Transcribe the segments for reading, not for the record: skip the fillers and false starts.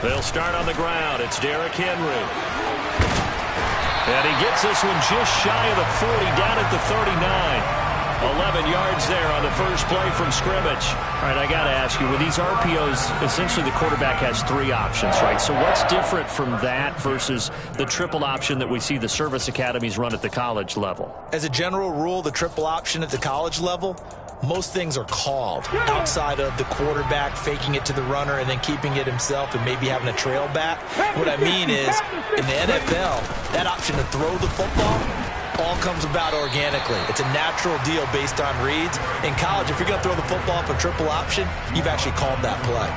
They'll start on the ground. It's Derrick Henry. And he gets this one just shy of the 40, down at the 39. 11 yards there on the first play from scrimmage. All right, I got to ask you, with these RPOs, essentially the quarterback has three options, right? So what's different from that versus the triple option that we see the service academies run at the college level? As a general rule, the triple option at the college level, most things are called outside of the quarterback faking it to the runner and then keeping it himself and maybe having a trail back. What I mean is, in the NFL, that option to throw the football all comes about organically. It's a natural deal based on reads. In college, if you're going to throw the football for triple option, you've actually called that play.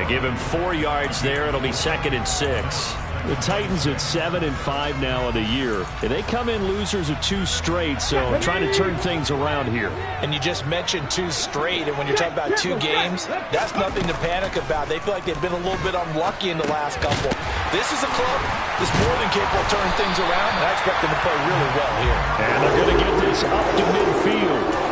They give him 4 yards there. It'll be 2nd and 6. The Titans at 7-5 now in the year. And they come in losers of 2 straight, so trying to turn things around here. And you just mentioned 2 straight, and when you're talking about 2 games, that's nothing to panic about. They feel like they've been a little bit unlucky in the last couple. This is a club that's more than capable of turning things around, and I expect them to play really well here. And they're going to get this up to midfield.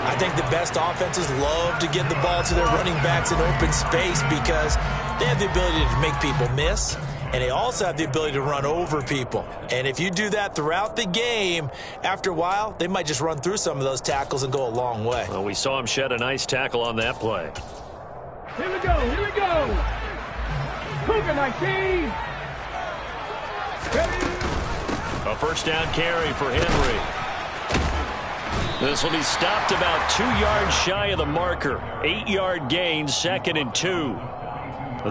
I think the best offenses love to get the ball to their running backs in open space because they have the ability to make people miss, and they also have the ability to run over people. And if you do that throughout the game, after a while, they might just run through some of those tackles and go a long way. Well, we saw him shed a nice tackle on that play. Here we go, here we go. Cougar 19. A first down carry for Henry. This will be stopped about 2 yards shy of the marker. 8-yard gain, 2nd and 2.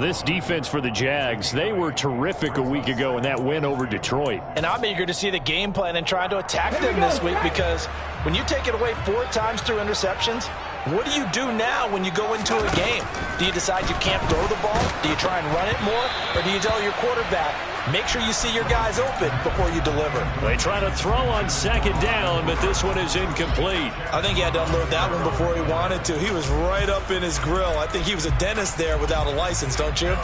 This defense for the Jags, they were terrific a week ago in that win over Detroit. And I'm eager to see the game plan and trying to attack them this week because when you take it away 4 times through interceptions, what do you do now when you go into a game? Do you decide you can't throw the ball? Do you try and run it more? Or do you tell your quarterback, make sure you see your guys open before you deliver? They try to throw on 2nd down, but this one is incomplete. I think he had to unload that one before he wanted to. He was right up in his grill. I think he was a dentist there without a license, don't you?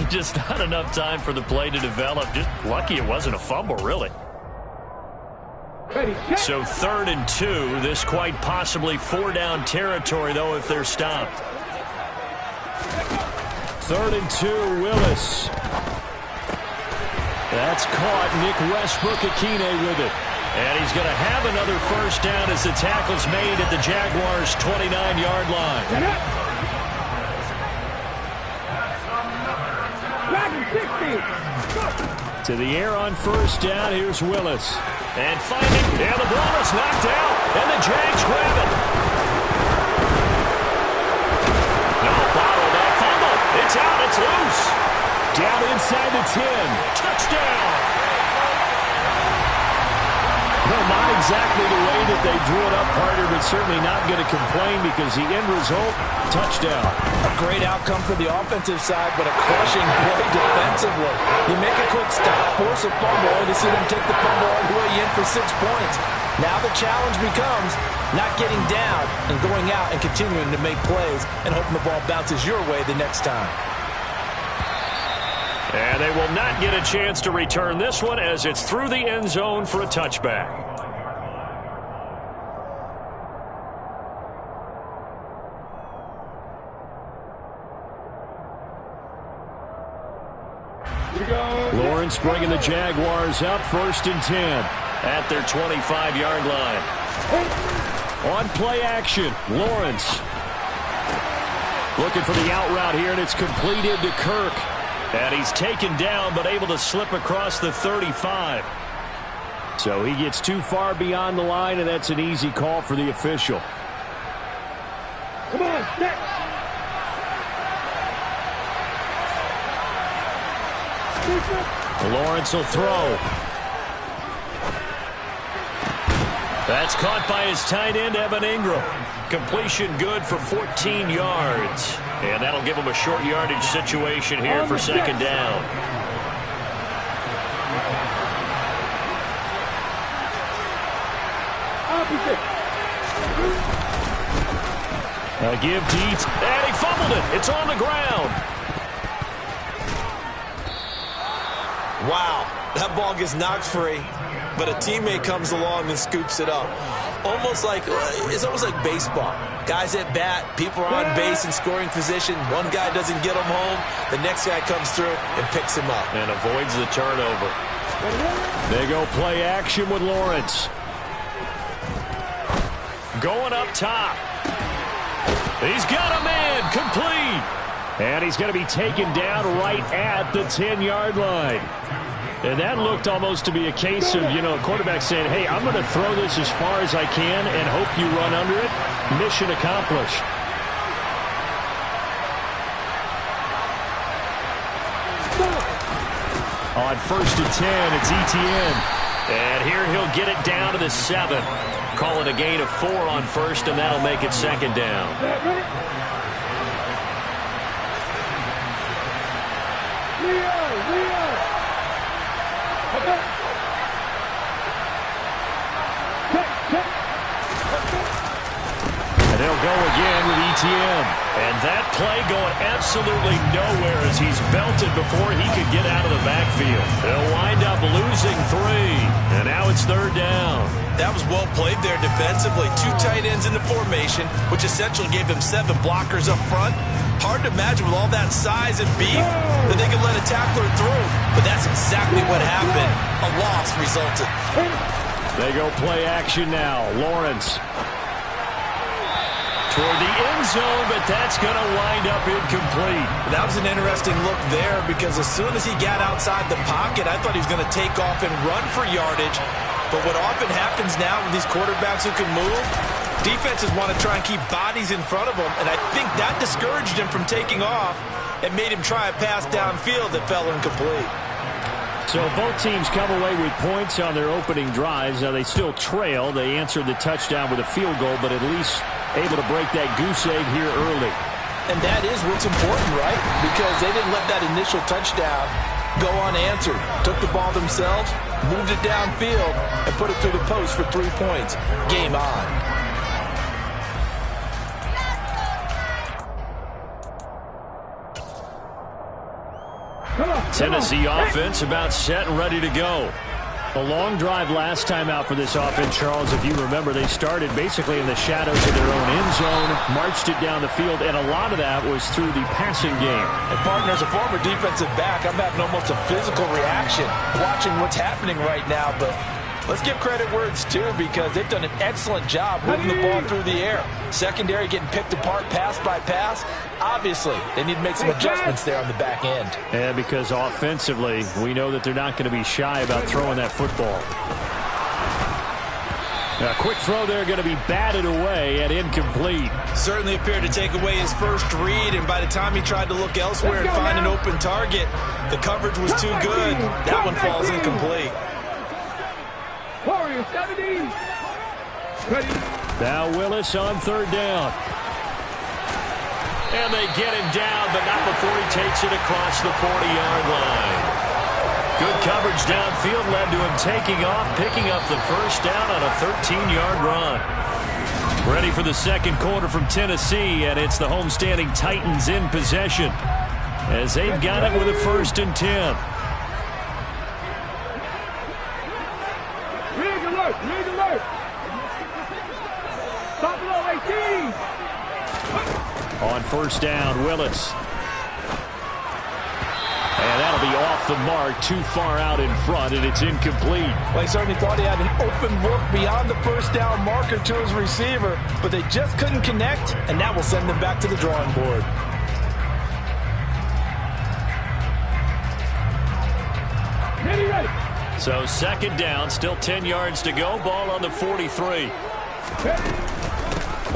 Just not enough time for the play to develop. Just lucky it wasn't a fumble, really. So 3rd and 2. This quite possibly 4-down territory, though, if they're stopped. 3rd and 2, Willis. That's caught. Nick Westbrook-Akine with it. And he's going to have another first down as the tackle's made at the Jaguars' 29-yard line. To the air on first down. Here's Willis. And finding. And the ball is knocked out. And the Jags grab it. No, bottle that fumble. It's out. It's loose. Down inside the 10. Touchdown. Well, not exactly the way that they drew it up, Carter, but certainly not going to complain because the end result, touchdown. A great outcome for the offensive side, but a crushing play defensively. You make a quick stop, force a fumble, and to see them take the fumble all the way in for 6 points. Now the challenge becomes not getting down and going out and continuing to make plays and hoping the ball bounces your way the next time. And they will not get a chance to return this one as it's through the end zone for a touchback. Lawrence bringing the Jaguars up 1st and 10 at their 25-yard line. On play action, Lawrence looking for the out route here, and it's completed to Kirk. And he's taken down but able to slip across the 35. So he gets too far beyond the line, and that's an easy call for the official. Come on, set. Lawrence will throw. That's caught by his tight end, Evan Ingram. Completion good for 14 yards. And that'll give him a short yardage situation here for 2nd down. A give to Eats. And he fumbled it. It's on the ground. Wow, that ball gets knocked free, but a teammate comes along and scoops it up. almost like it's almost like baseball. Guys at bat, people are on base in scoring position. One guy doesn't get them home. The next guy comes through and picks him up. And avoids the turnover. They go play action with Lawrence. Going up top. He's got a man, complete. And he's going to be taken down right at the 10-yard line. And that looked almost to be a case of, a quarterback saying, hey, I'm going to throw this as far as I can and hope you run under it. Mission accomplished. On 1st and 10, it's Etienne. And here he'll get it down to the 7. Call it a gain of 4 on 1st, and that'll make it 2nd down. And they'll go again with Etienne. And that play going absolutely nowhere as he's belted before he could get out of the backfield. They'll wind up losing 3. And now it's 3rd down. That was well played there defensively. 2 tight ends in the formation, which essentially gave them 7 blockers up front. Hard to imagine with all that size and beef that they could let a tackler through. But that's exactly what happened. A loss resulted. They go play action now. Lawrence toward the end zone, but that's going to wind up incomplete. That was an interesting look there because as soon as he got outside the pocket, I thought he was going to take off and run for yardage. But what often happens now with these quarterbacks who can move, defenses want to try and keep bodies in front of them, and I think that discouraged him from taking off and made him try a pass downfield that fell incomplete. So both teams come away with points on their opening drives. Now they still trail. They answered the touchdown with a field goal, but at least able to break that goose egg here early. And that is what's important, right? Because they didn't let that initial touchdown go unanswered. Took the ball themselves, moved it downfield, and put it through the post for 3 points. Game on. Tennessee offense about set and ready to go. A long drive last time out for this offense, Charles. If you remember, they started basically in the shadows of their own end zone, marched it down the field, and a lot of that was through the passing game. And partner, as a former defensive back, I'm having almost a physical reaction watching what's happening right now. But let's give credit where it's due because they've done an excellent job moving the ball through the air. Secondary getting picked apart pass by pass. Obviously, they need to make some adjustments there on the back end. And because offensively, we know that they're not going to be shy about throwing that football. A quick throw there going to be batted away and incomplete. Certainly appeared to take away his first read, and by the time he tried to look elsewhere and find an open target, the coverage was too good. That one falls incomplete. Warriors 70. Ready. Now Willis on 3rd down. And they get him down, but not before he takes it across the 40-yard line. Good coverage downfield led to him taking off, picking up the first down on a 13-yard run. Ready for the second quarter from Tennessee, and it's the homestanding Titans in possession as they've got it with a 1st and 10. Rig alert! Rig alert! Stop below 18! On 1st down, Willis. And that'll be off the mark, too far out in front, and it's incomplete. Well, he certainly thought he had an open look beyond the first down marker to his receiver, but they just couldn't connect, and that will send them back to the drawing board. Ready. So 2nd down, still 10 yards to go, ball on the 43.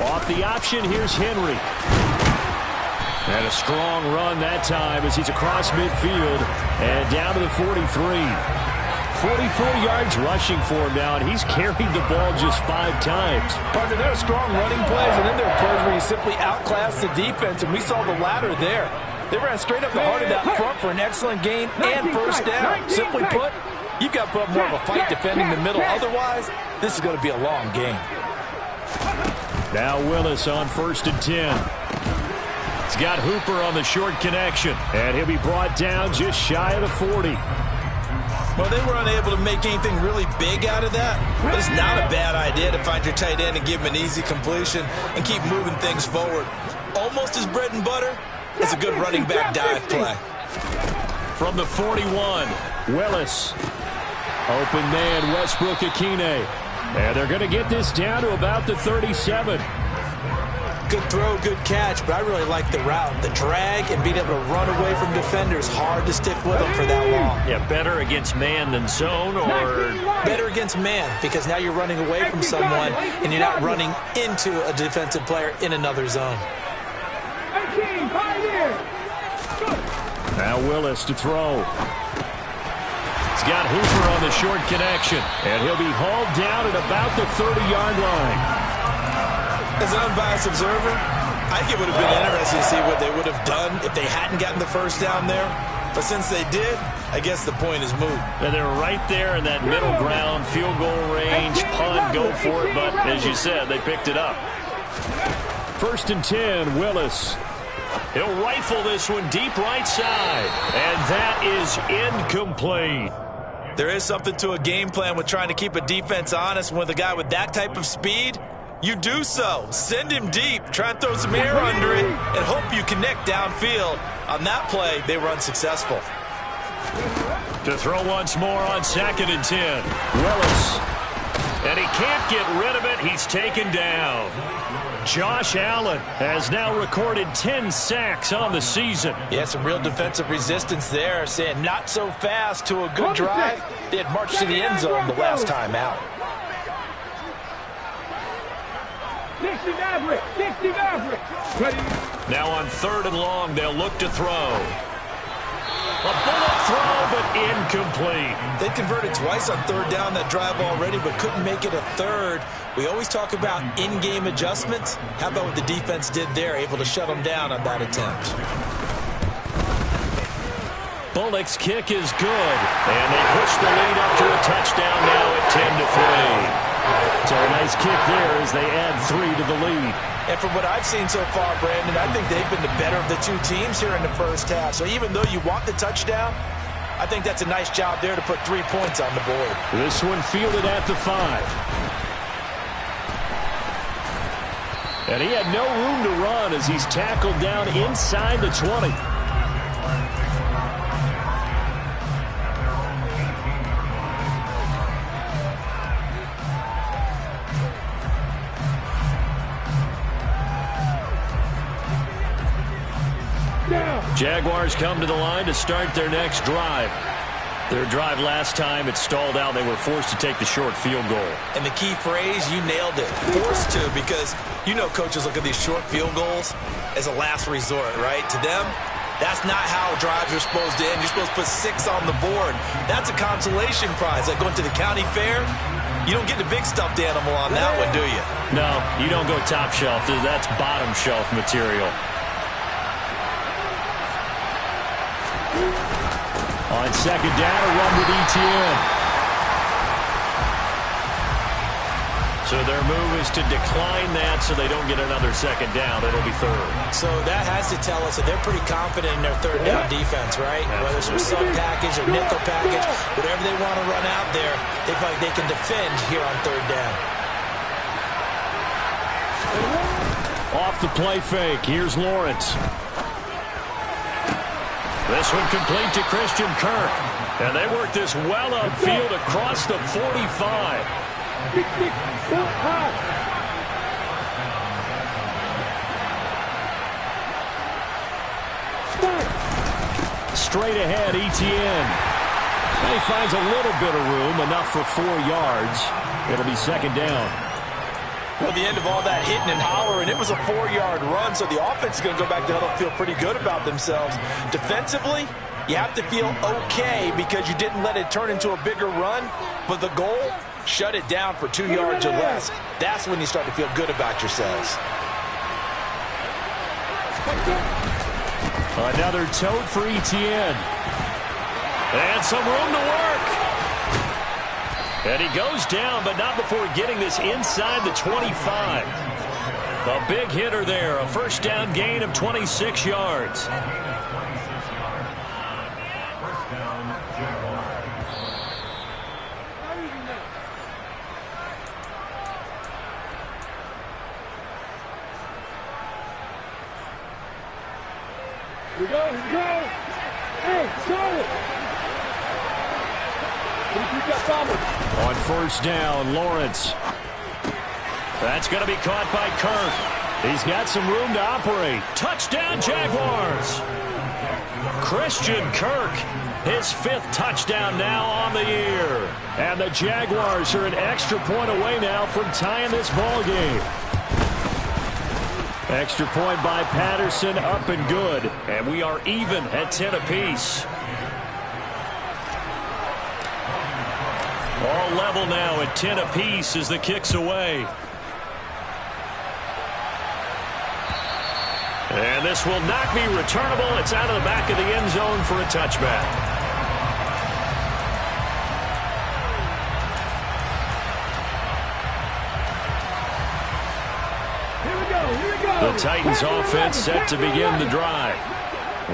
Off the option, here's Henry. And a strong run that time as he's across midfield and down to the 43. 44 yards rushing for him now, and he's carried the ball just 5 times. Partner, there are strong running plays, and then there are plays where you simply outclass the defense, and we saw the latter there. They ran straight up the heart of that front for an excellent gain and first down. Simply put, you've got to put up more of a fight defending the middle. Otherwise, this is going to be a long game. Now Willis on 1st and 10. He's got Hooper on the short connection, and he'll be brought down just shy of the 40. Well, they were unable to make anything really big out of that, but it's not a bad idea to find your tight end and give him an easy completion and keep moving things forward. Almost as bread and butter as a good running back dive play. From the 41, Willis. Open man, Westbrook-Ikhine. And they're going to get this down to about the 37. Good throw, good catch, but I really like the route. The drag and being able to run away from defenders, hard to stick with them for that long. Yeah, better against man than zone, or better against man, because now you're running away from someone and you're not running into a defensive player in another zone. Now Willis to throw. He's got Hooper on the short connection, and he'll be hauled down at about the 30-yard line. As an unbiased observer, I think it would have been interesting to see what they would have done if they hadn't gotten the first down there. But since they did, I guess the point is moot. And they're right there in that middle ground, field goal range, punt, go for it. But as you said, they picked it up. 1st and 10, Willis. He'll rifle this one deep right side. And that is incomplete. There is something to a game plan with trying to keep a defense honest. With a guy with that type of speed, you do so. Send him deep. Try and throw some air under it and hope you connect downfield. On that play, they were unsuccessful. To throw once more on 2nd and 10. Willis. And he can't get rid of it. He's taken down. Josh Allen has now recorded 10 sacks on the season. Yeah, some real defensive resistance there, saying not so fast to a good drive. They had marched to the end zone the last time out. 60 Maverick. Now on 3rd and long, they'll look to throw. A bullet throw, but incomplete. They converted twice on 3rd down that drive already, but couldn't make it a 3rd. We always talk about in-game adjustments. How about what the defense did there, able to shut them down on that attempt? Bullock's kick is good, and they push the lead up to a touchdown now at 10-3. So a nice kick there as they add 3 to the lead. And from what I've seen so far, Brandon, I think they've been the better of the two teams here in the first half. So even though you want the touchdown, I think that's a nice job there to put 3 points on the board. This one fielded at the 5. And he had no room to run as he's tackled down inside the 20. Jaguars come to the line to start their next drive. Their drive last time, it stalled out. They were forced to take the short field goal. And the key phrase, you nailed it. Forced to, because you know coaches look at these short field goals as a last resort, right? To them, that's not how drives are supposed to end. You're supposed to put 6 on the board. That's a consolation prize. Like going to the county fair, you don't get the big stuffed animal on that one, do you? No, you don't go top shelf. That's bottom shelf material. On 2nd down, a run with Etienne. So their move is to decline that so they don't get another 2nd down. It'll be 3rd. So that has to tell us that they're pretty confident in their 3rd down defense, right? Absolutely. Whether it's from sub package or nickel package, whatever they want to run out there, they feel like they can defend here on 3rd down. Off the play fake, here's Lawrence. This one complete to Christian Kirk. And they work this well upfield across the 45. Straight ahead, Etienne. And he finds a little bit of room, enough for 4 yards. It'll be 2nd down. Well, the end of all that hitting and hollering, it was a 4-yard run, so the offense is going to go back to huddle and feel pretty good about themselves. Defensively, you have to feel okay because you didn't let it turn into a bigger run, but the goal, shut it down for 2 yards or less. That's when you start to feel good about yourselves. Another tote for Etienne. And some room to work. And he goes down, but not before getting this inside the 25. A big hitter there, a 1st down gain of 26 yards. Here we go. Here we go. Hey, solid. Keep that bomber. On first down, Lawrence. That's going to be caught by Kirk. He's got some room to operate. Touchdown, Jaguars. Christian Kirk, his 5th touchdown now on the year. And the Jaguars are an extra point away now from tying this ball game. Extra point by Patterson, up and good. And we are even at 10 apiece. All level now at 10 apiece as the kick's away. And this will not be returnable. It's out of the back of the end zone for a touchback. Here we go. Here we go. The Titans offense set to begin the drive.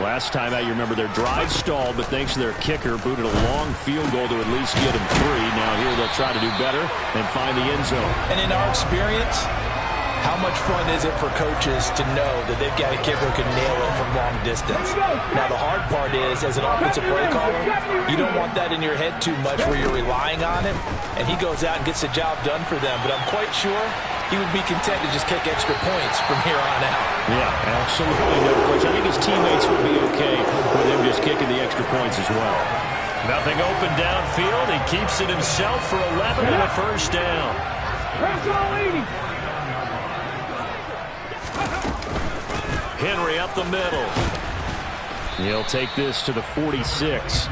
Last time out, you remember their drive stalled, but thanks to their kicker, booted a long field goal to at least get them 3. Now here they'll try to do better and find the end zone. And in our experience, how much fun is it for coaches to know that they've got a kicker who can nail it from long distance? Now, the hard part is, as an offensive play caller, you don't want that in your head too much where you're relying on him, and he goes out and gets the job done for them. But I'm quite sure he would be content to just kick extra points from here on out. Yeah, absolutely no question. I think his teammates would be okay with him just kicking the extra points as well. Nothing open downfield. He keeps it himself for 11 and a first down. Press all 80. Henry up the middle. He'll take this to the 46.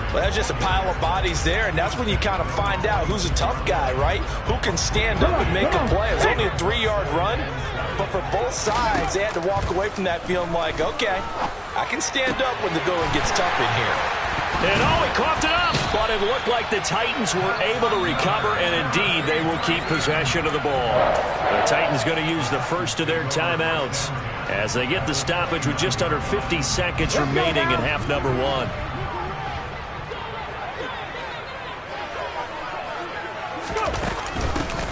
Well, that's just a pile of bodies there, and that's when you kind of find out who's a tough guy, right? Who can stand up and make a play. It's only a 3-yard run, but for both sides, they had to walk away from that feeling like, okay, I can stand up when the going gets tough in here. And he coughed it up, but it looked like the Titans were able to recover, and indeed, they will keep possession of the ball. The Titans going to use the first of their timeouts as they get the stoppage with just under 50 seconds remaining in half number 1.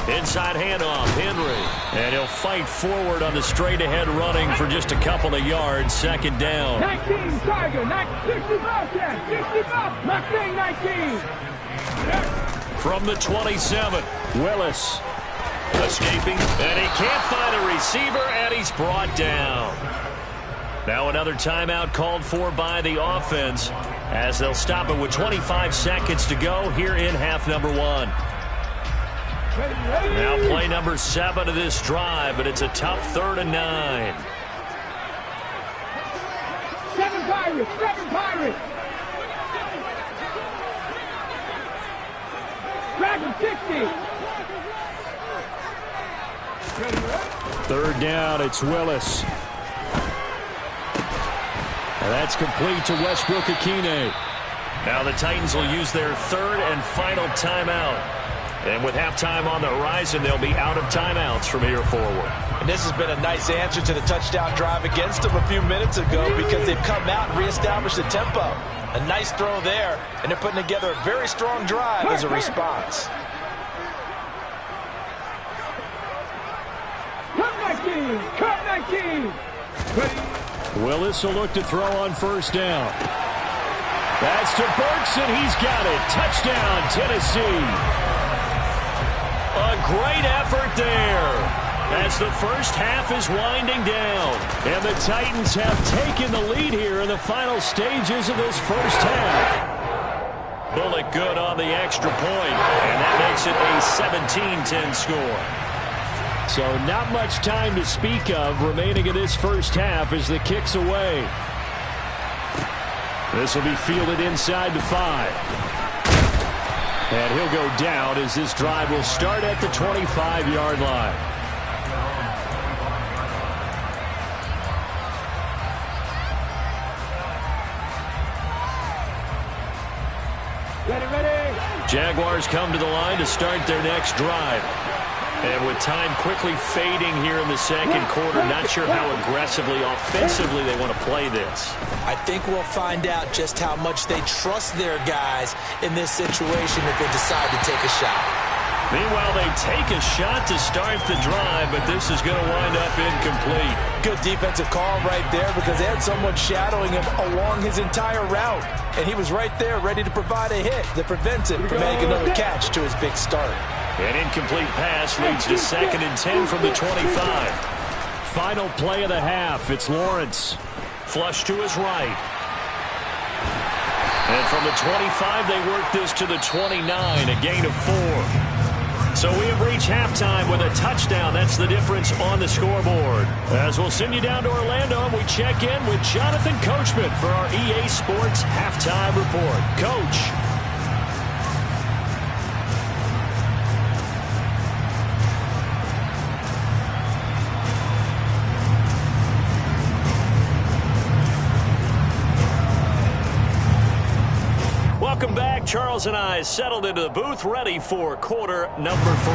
Inside handoff, Henry. And he'll fight forward on the straight-ahead running for just a couple of yards. Second down. 19, Tiger. 65, 65. Mustang 19. From the 27, Willis. Escaping, and he can't find a receiver, and he's brought down. Now another timeout called for by the offense as they'll stop it with 25 seconds to go here in half number 1. Now play number 7 of this drive, but it's a tough 3rd and 9. 7 Pirates, 7 Pirates. Dragon 60. 3rd down, it's Willis. And that's complete to Westbrook-Ikhine. Now the Titans will use their 3rd and final timeout. And with halftime on the horizon, they'll be out of timeouts from here forward. And this has been a nice answer to the touchdown drive against them a few minutes ago because they've come out and reestablished the tempo. A nice throw there, and they're putting together a very strong drive as a response. Cut 19. Willis will look to throw on first down. That's to Burks, and he's got it. Touchdown, Tennessee. A great effort there as the first half is winding down. And the Titans have taken the lead here in the final stages of this first half. Bullock good on the extra point, and that makes it a 17-10 score. So not much time to speak of remaining in this first half as the kick's away. This will be fielded inside the 5. And he'll go down as this drive will start at the 25-yard line. Ready. Jaguars come to the line to start their next drive. And with time quickly fading here in the second quarter, not sure how aggressively, offensively they want to play this. I think we'll find out just how much they trust their guys in this situation if they decide to take a shot. Meanwhile, they take a shot to start the drive, but this is going to wind up incomplete. Good defensive call right there because they had someone shadowing him along his entire route. And he was right there ready to provide a hit that prevents him from making another catch to his big start. An incomplete pass leads to 2nd and 10 from the 25. Final play of the half. It's Lawrence. Flush to his right. And from the 25, they work this to the 29, a gain of 4. So we have reached halftime with a touchdown. That's the difference on the scoreboard. As we'll send you down to Orlando, and we check in with Jonathan Coachman for our EA Sports Halftime Report. Coach. Welcome back. Charles and I settled into the booth, ready for quarter number 3.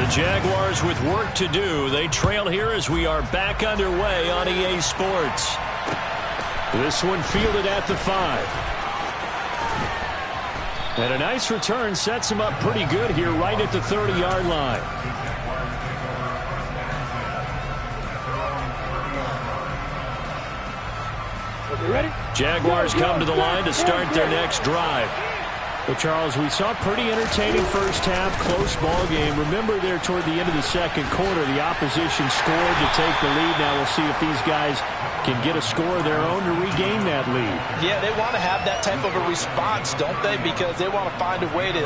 The Jaguars with work to do. They trail here as we are back underway on EA Sports. This one fielded at the 5. And a nice return sets him up pretty good here right at the 30-yard line. Ready? Jaguars come to the line to start their next drive. Well, Charles, we saw a pretty entertaining first half, close ball game. Remember there toward the end of the second quarter, the opposition scored to take the lead. Now we'll see if these guys can get a score of their own to regain that lead. Yeah, they want to have that type of a response, don't they? Because they want to find a way to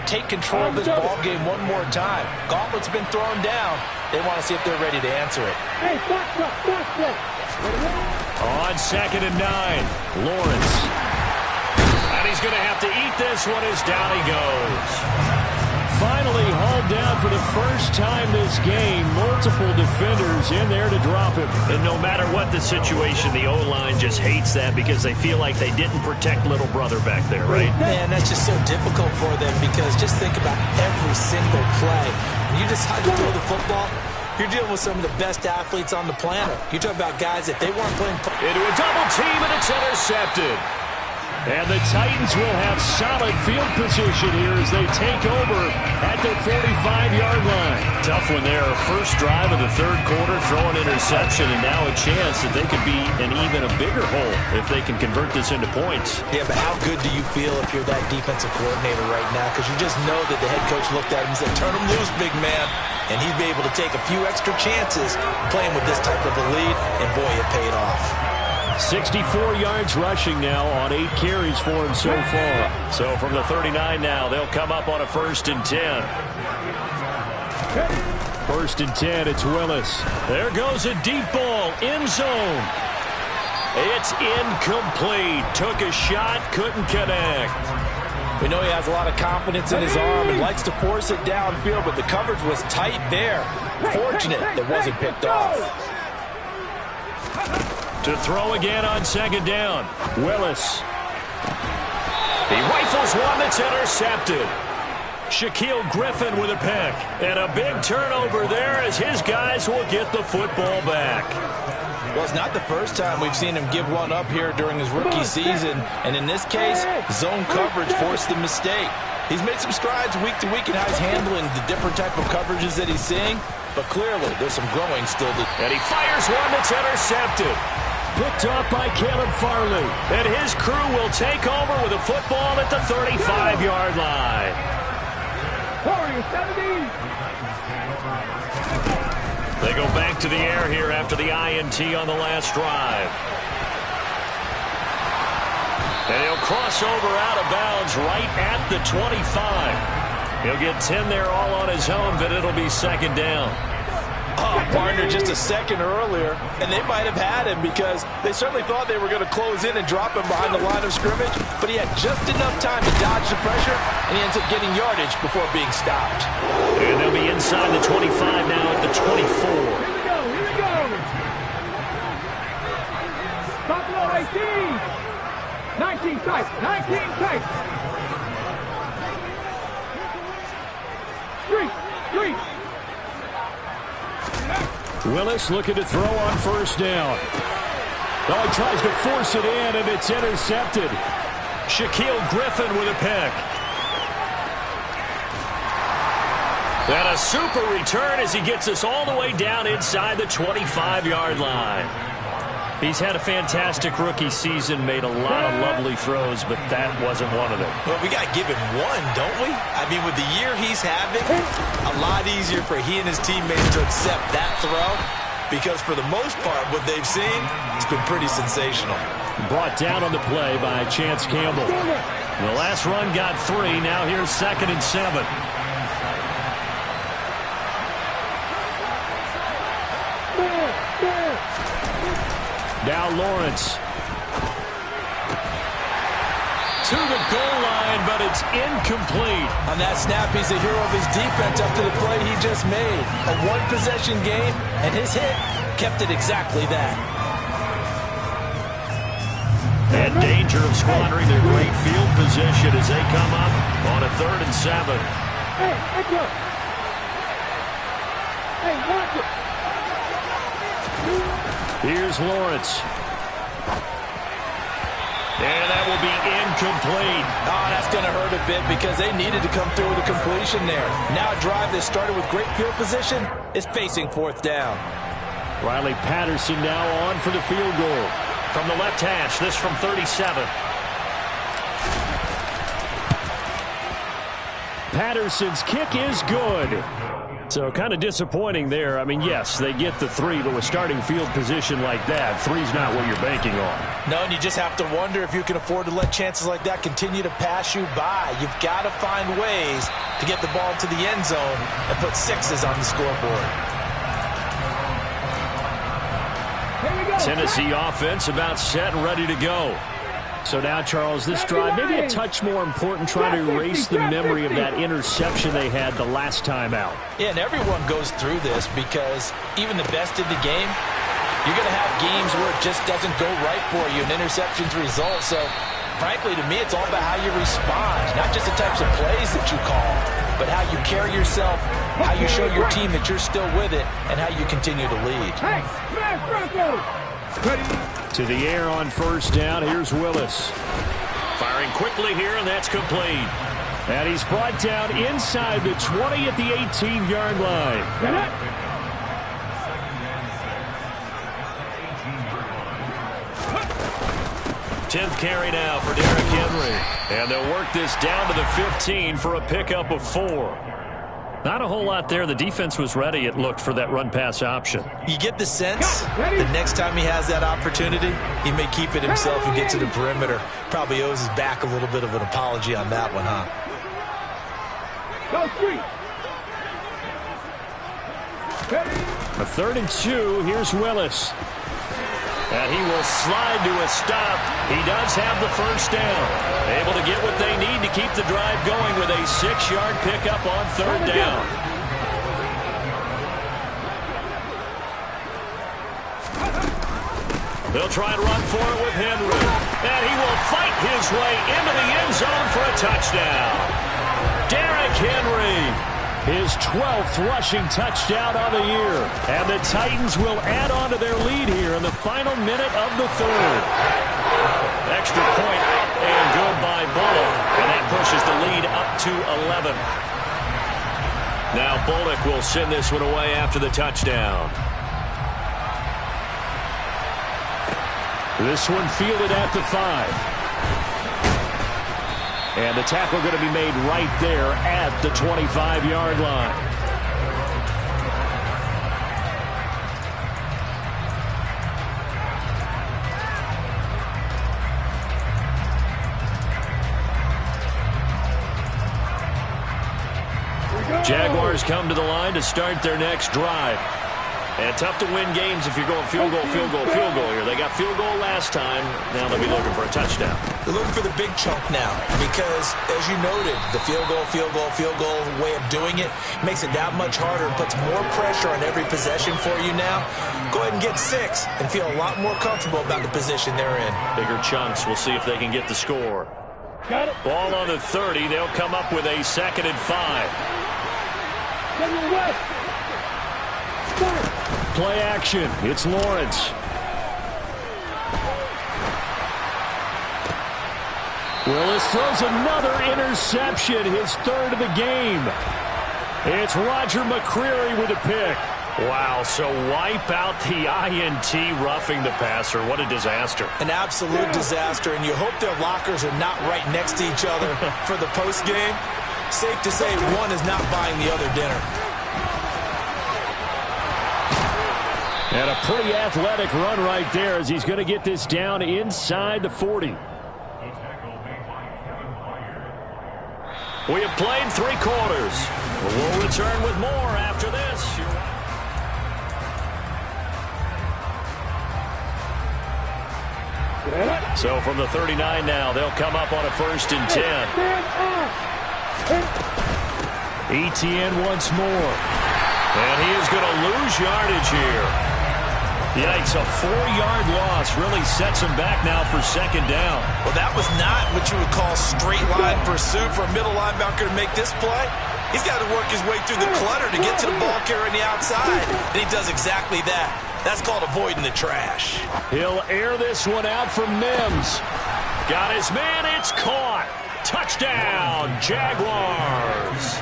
take control of this ball game one more time. Gauntlet's been thrown down. They want to see if they're ready to answer it. Hey, stop. On 2nd and 9, Lawrence. And he's going to have to eat this one as down he goes. Finally hauled down for the first time this game. Multiple defenders in there to drop him. And no matter what the situation, the O-line just hates that because they feel like they didn't protect little brother back there, right? Man, that's just so difficult for them because just think about every single play. When you decide to throw the football, you're dealing with some of the best athletes on the planet. You talk about guys that they weren't playing. Into a double team, and it's intercepted. And the Titans will have solid field position here as they take over at their 45-yard line. Tough one there. First drive of the third quarter, throw an interception, and now a chance that they could be in even a bigger hole if they can convert this into points. Yeah, but how good do you feel if you're that defensive coordinator right now? Because you just know that the head coach looked at him and said, turn him loose, big man. And he'd be able to take a few extra chances playing with this type of a lead, and boy, it paid off. 64 yards rushing now on 8 carries for him so far. So from the 39 now, they'll come up on a 1st and 10. 1st and 10, it's Willis. There goes a deep ball, end zone. It's incomplete. Took a shot, couldn't connect. We know he has a lot of confidence in his arm and likes to force it downfield, but the coverage was tight there. Fortunate it wasn't picked off. To throw again on 2nd down. Willis. He rifles one that's intercepted. Shaquille Griffin with a pick. And a big turnover there as his guys will get the football back. Well, it's not the first time we've seen him give one up here during his rookie season. And in this case, zone coverage forced the mistake. He's made some strides week to week in how he's handling the different type of coverages that he's seeing. But clearly, there's some growing still to do. And he fires one that's intercepted. Picked off by Caleb Farley. And his crew will take over with a football at the 35-yard line. 40-70. They go back to the air here after the INT on the last drive. And he'll cross over out of bounds right at the 25. He'll get 10 there all on his own, but it'll be 2nd down. Oh, partner, just a second earlier, and they might have had him because they certainly thought they were going to close in and drop him behind the line of scrimmage, but he had just enough time to dodge the pressure, and he ends up getting yardage before being stopped. And they'll be inside the 25 now at the 24. Here we go. Top low 18. 19 tight. Street. Willis looking to throw on 1st down. Oh, he tries to force it in, and it's intercepted. Shaquille Griffin with a pick. And a super return as he gets us all the way down inside the 25-yard line. He's had a fantastic rookie season, made a lot of lovely throws, but that wasn't one of them. Well, we got to give him one, don't we? I mean, with the year he's having, a lot easier for he and his teammates to accept that throw, because for the most part, what they've seen, it's been pretty sensational. Brought down on the play by Chance Campbell. The last run got 3. Now here's 2nd and 7. Now Lawrence. To the goal line, but it's incomplete. On that snap, he's the hero of his defense up to the play he just made. A one-possession game, and his hit kept it exactly that. And danger of squandering their great field position as they come up on a 3rd and 7. Hey, watch it. Hey, watch it. Here's Lawrence. And that will be incomplete. Oh, that's going to hurt a bit because they needed to come through with a completion there. Now a drive that started with great field position is facing 4th down. Riley Patterson now on for the field goal. From the left hash, this from 37. Patterson's kick is good. So kind of disappointing there. I mean, yes, they get the 3, but with starting field position like that, 3's not what you're banking on. No, and you just have to wonder if you can afford to let chances like that continue to pass you by. You've got to find ways to get the ball to the end zone and put 6s on the scoreboard. Tennessee offense about set and ready to go. So now, Charles, this drive, maybe a touch more important, trying to erase the memory of that interception they had the last time out. Yeah, and everyone goes through this because even the best in the game, you're going to have games where it just doesn't go right for you, and interceptions result. So, frankly, to me, it's all about how you respond, not just the types of plays that you call, but how you carry yourself, how you show your team that you're still with it, and how you continue to lead. Hey, smash Bronco! Ready? To the air on 1st down. Here's Willis. Firing quickly here, and that's complete. And he's brought down inside the 20 at the 18-yard line. Get it? 10th carry now for Derrick Henry. And they'll work this down to the 15 for a pickup of 4. Not a whole lot there. The defense was ready, it looked, for that run-pass option. You get the sense the next time he has that opportunity, he may keep it himself and get to the perimeter. Probably owes his back a little bit of an apology on that one, huh? Go street. A 3rd and 2. Here's Willis. And he will slide to a stop. He does have the 1st down. Able to get what they need to keep the drive going with a 6-yard pickup on 3rd down. They'll try and run for it with Henry. And he will fight his way into the end zone for a touchdown. Derrick Henry. His 12th rushing touchdown on the year. And the Titans will add on to their lead here in the final minute of the 3rd. Extra point up and good by Bullock. And that pushes the lead up to 11. Now Bullock will send this one away after the touchdown. This one fielded at the 5. And the tackle going to be made right there at the 25-yard line. Jaguars come to the line to start their next drive. And tough to win games if you're going field goal, field goal, field goal here. They got field goal last time. Now they'll be looking for a touchdown. They're looking for the big chunk now because, as you noted, the field goal way of doing it makes it that much harder and puts more pressure on every possession for you now. Go ahead and get 6 and feel a lot more comfortable about the position they're in. Bigger chunks. We'll see if they can get the score. Got it. Ball on the 30. They'll come up with a 2nd and 5. Play action. It's Lawrence. Willis throws another interception, his third of the game. It's Roger McCreary with a pick. Wow, so wipe out the INT roughing the passer. What a disaster. An absolute disaster, and you hope their lockers are not right next to each other for the postgame. Safe to say one is not buying the other dinner. And a pretty athletic run right there as he's going to get this down inside the 40. We have played 3 quarters. We'll return with more after this. So from the 39 now, they'll come up on a 1st and 10. Etienne once more. And he is going to lose yardage here. Yikes, a 4-yard loss really sets him back now for 2nd down. Well, that was not what you would call straight line pursuit for a middle linebacker to make this play. He's got to work his way through the clutter to get to the ball carrier on the outside. And he does exactly that. That's called avoiding the trash. He'll air this one out for Mims. Got his man, it's caught. Touchdown, Jaguars.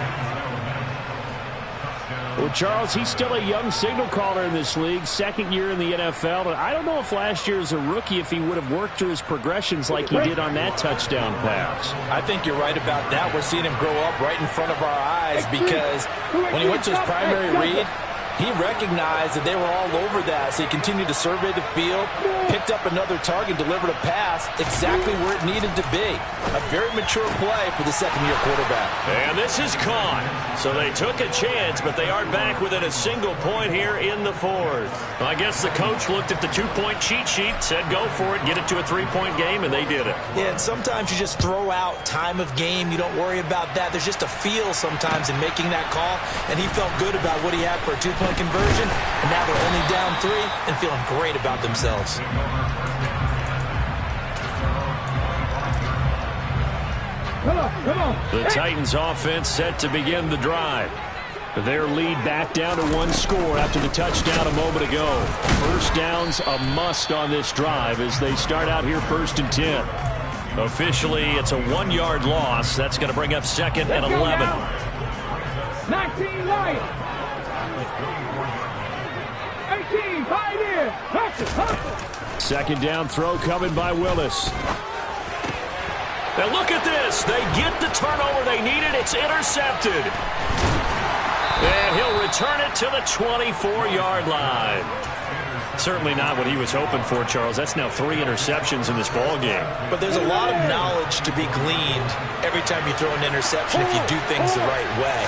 Well, Charles, he's still a young signal caller in this league, 2nd year in the NFL. But I don't know if last year as a rookie if he would have worked through his progressions like he did on that touchdown pass. I think you're right about that. We're seeing him grow up right in front of our eyes because when he went to his primary read, he recognized that they were all over that, so he continued to survey the field, picked up another target, delivered a pass exactly where it needed to be. A very mature play for the 2nd-year quarterback. And this is caught. So they took a chance, but they are back within a single point here in the 4th. Well, I guess the coach looked at the 2-point cheat sheet, said go for it, get it to a 3-point game, and they did it. Yeah, and sometimes you just throw out time of game. You don't worry about that. There's just a feel sometimes in making that call, and he felt good about what he had for a 2-point conversion, and now they're only down 3 and feeling great about themselves. Come on. The Titans offense set to begin the drive. Their lead back down to 1 score after the touchdown a moment ago. 1st downs a must on this drive as they start out here 1st and 10. Officially, it's a 1-yard loss. That's going to bring up 2nd and 11. 19 right. 18, 5 in. Hustle. 2nd down throw coming by Willis. Now look at this. They get the turnover they needed. It's intercepted. And he'll return it to the 24-yard line. Certainly not what he was hoping for, Charles. That's now 3 interceptions in this ball game. But there's a lot of knowledge to be gleaned every time you throw an interception if you do things the right way.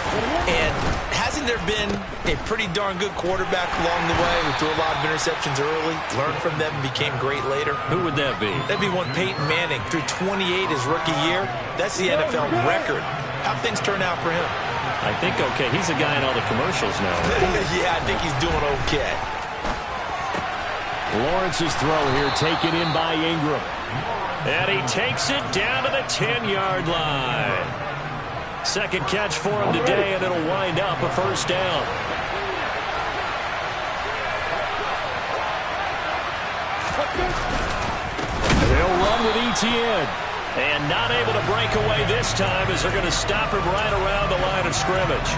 And hasn't there been a pretty darn good quarterback along the way who threw a lot of interceptions early, learned from them, and became great later? Who would that be? That'd be one Peyton Manning. Threw 28 his rookie year. That's the NFL record. How'd things turn out for him? I think okay. He's a guy in all the commercials now. Yeah, I think he's doing okay. Lawrence's throw here taken in by Ingram. And he takes it down to the 10-yard line. 2nd catch for him today, and it'll wind up a 1st down. They'll run with Etienne. And not able to break away this time as they're going to stop him right around the line of scrimmage.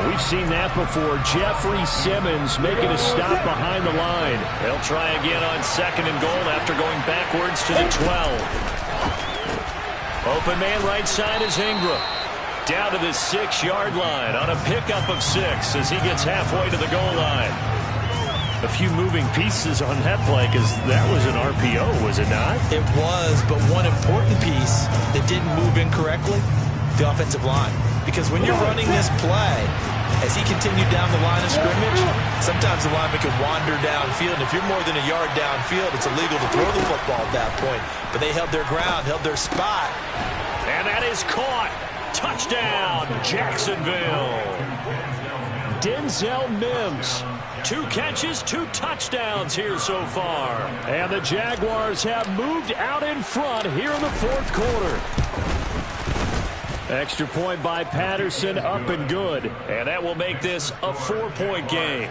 We've seen that before. Jeffrey Simmons making a stop behind the line. They'll try again on 2nd and goal after going backwards to the 12. Open man right side is Ingram. Down to the 6-yard line on a pickup of 6 as he gets halfway to the goal line. A few moving pieces on that play because that was an RPO, was it not? It was, but one important piece that didn't move incorrectly, the offensive line. Because when you're running this play, as he continued down the line of scrimmage, sometimes the lineman can wander downfield. And if you're more than a yard downfield, it's illegal to throw the football at that point. But they held their ground, held their spot. And that is caught. Touchdown, Jacksonville. Denzel Mims. 2 catches, 2 touchdowns here so far. And the Jaguars have moved out in front here in the 4th quarter. Extra point by Patterson, up and good. And that will make this a 4-point game.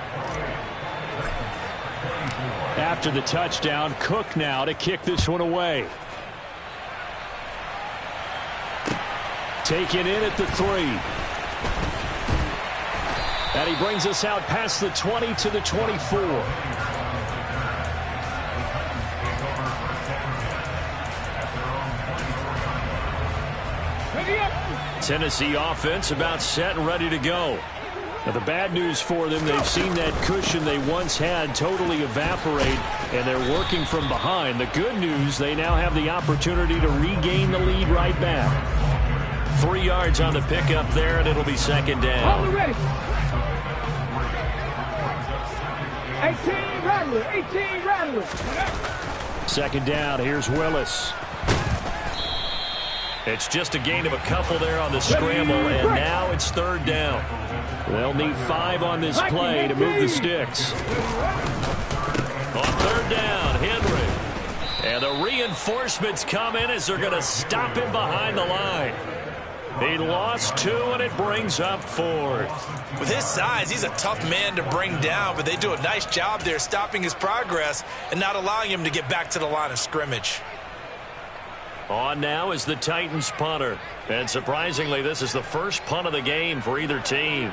After the touchdown, Cook now to kick this one away. Taken in at the 3. And he brings us out past the 20 to the 24. Tennessee offense about set and ready to go. Now the bad news for them, they've seen that cushion they once had totally evaporate, and they're working from behind. The good news, they now have the opportunity to regain the lead right back. 3 yards on the pickup there, and it'll be second down. All ready. 18 Rattler, 18 Rattler. Second down, here's Willis. It's just a gain of a couple there on the scramble, and now it's third down. They'll need 5 on this play to move the sticks. On third down, Henry. And the reinforcements come in as they're going to stop him behind the line. He lost 2, and it brings up 4th. With his size, he's a tough man to bring down, but they do a nice job there stopping his progress and not allowing him to get back to the line of scrimmage. On now is the Titans punter. And surprisingly, this is the first punt of the game for either team.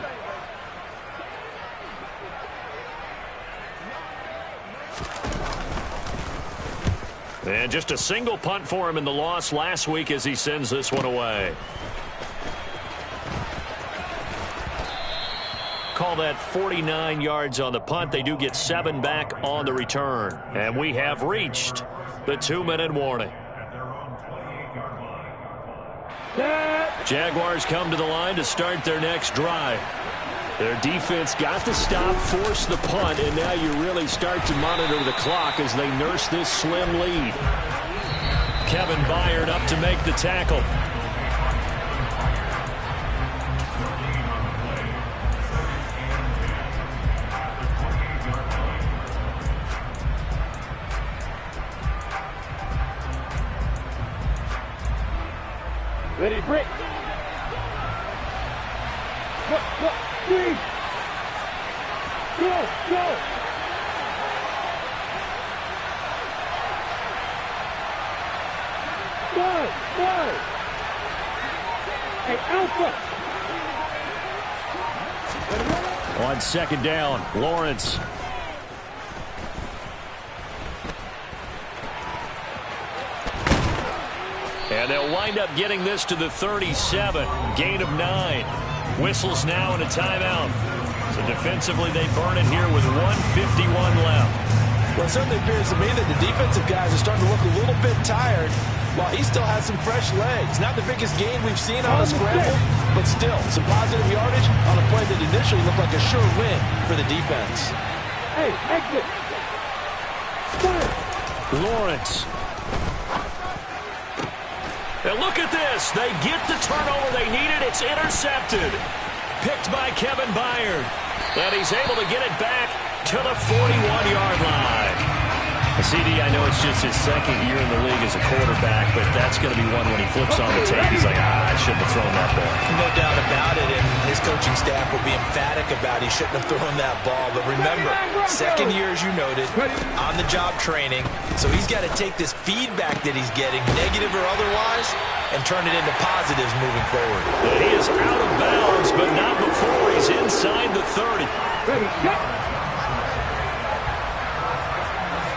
And just a single punt for him in the loss last week as he sends this one away. Call that 49 yards on the punt. They do get 7 back on the return. And we have reached the 2-minute warning. Jaguars come to the line to start their next drive. Their defense got the stop, forced the punt, and now you really start to monitor the clock as they nurse this slim lead. Kevin Byard up to make the tackle. Ready, break. Go, 3. Go. 5. Hey, Alpha. On second down, Lawrence. And they'll wind up getting this to the 37. Gain of 9. Whistles now and a timeout. So defensively, they burn it here with 1:51 left. Well, it certainly appears to me that the defensive guys are starting to look a little bit tired while he still has some fresh legs. Not the biggest gain we've seen on a scramble, but still some positive yardage on a play that initially looked like a sure win for the defense. Hey, exit. Lawrence. And look at this. They get the turnover they needed. It's intercepted. Picked by Kevin Byard. And he's able to get it back to the 41-yard line. CD, I know it's just his second year in the league as a quarterback, but that's going to be one when he flips on the tape. He's like, I shouldn't have thrown that ball. No doubt about it, and his coaching staff will be emphatic about he shouldn't have thrown that ball. But remember, second year, as you noted, on-the-job training. So he's got to take this feedback that he's getting, negative or otherwise, and turn it into positives moving forward. And he is out of bounds, but not before he's inside the 30. Ready, go.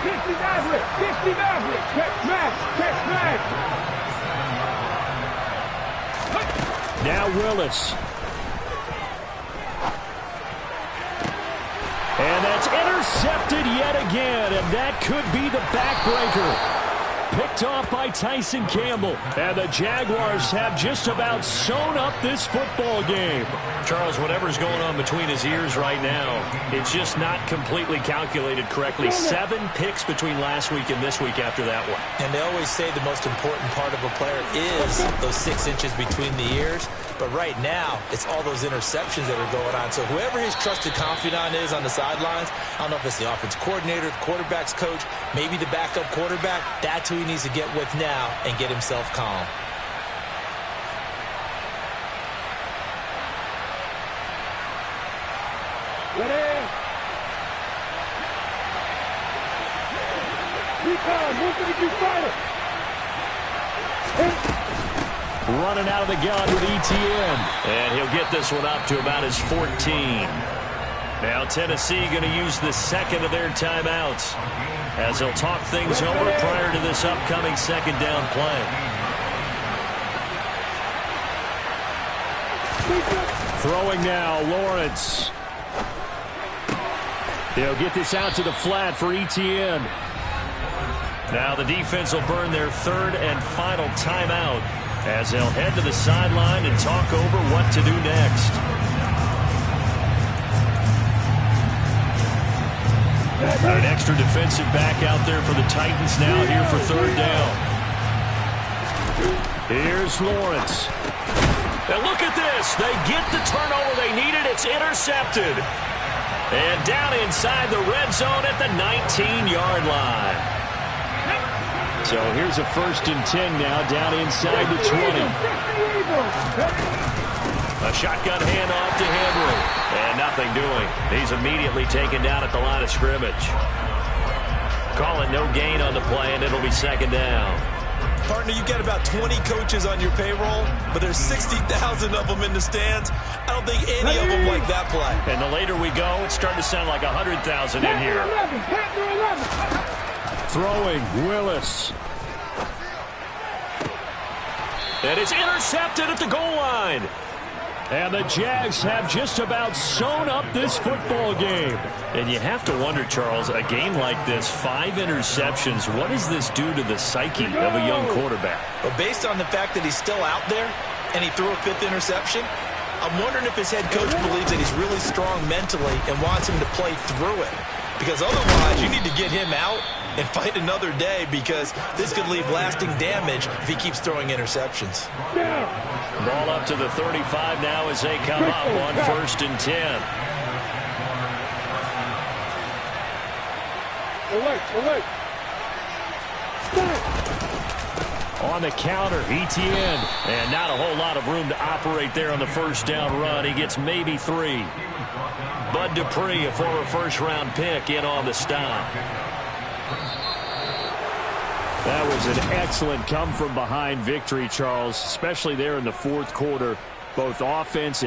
50 Maverick. Catch smash. Now Willis. And that's intercepted yet again, and that could be the backbreaker. Picked off by Tyson Campbell. And the Jaguars have just about sewn up this football game. Charles, whatever's going on between his ears right now, it's just not completely calculated correctly. 7 picks between last week and this week after that one. And they always say the most important part of a player is those 6 inches between the ears. But right now, it's all those interceptions that are going on. So whoever his trusted confidant is on the sidelines, I don't know if it's the offense coordinator, the quarterback's coach, maybe the backup quarterback, that's who he needs to get with now and get himself calm. Ready. Recon, move to the fighter. running out of the gun with Etienne. And he'll get this one up to about his 14. Now Tennessee going to use the second of their timeouts as they'll talk things over prior to this upcoming second down play. Throwing now, Lawrence. They'll get this out to the flat for Etienne. Now the defense will burn their third and final timeout as they'll head to the sideline and talk over what to do next. An extra defensive back out there for the Titans now here for third down. Here's Lawrence. Now look at this. They get the turnover they needed. It's intercepted. And down inside the red zone at the 19-yard line. So here's a 1st and 10 now down inside the 20. A shotgun handoff to Henry. And nothing doing. He's immediately taken down at the line of scrimmage. Calling no gain on the play, and it'll be second down. Partner, you got about 20 coaches on your payroll, but there's 60,000 of them in the stands. I don't think any of them like that play. And the later we go, it's starting to sound like 100,000 in here. Throwing, Willis. And it's intercepted at the goal line. And the Jags have just about sewn up this football game. And you have to wonder, Charles, a game like this, 5 interceptions, what does this do to the psyche of a young quarterback? But based on the fact that he's still out there and he threw a 5th interception, I'm wondering if his head coach believes that he's really strong mentally and wants him to play through it. Because otherwise, you need to get him out and fight another day, because this could leave lasting damage if he keeps throwing interceptions. Ball up to the 35 now as they come up on 1st and 10. On the counter, Etienne. And not a whole lot of room to operate there on the 1st down run. He gets maybe 3. Bud Dupree, a former 1st-round pick, in on the stop. That was an excellent come-from-behind victory, Charles, especially there in the 4th quarter. Both offense and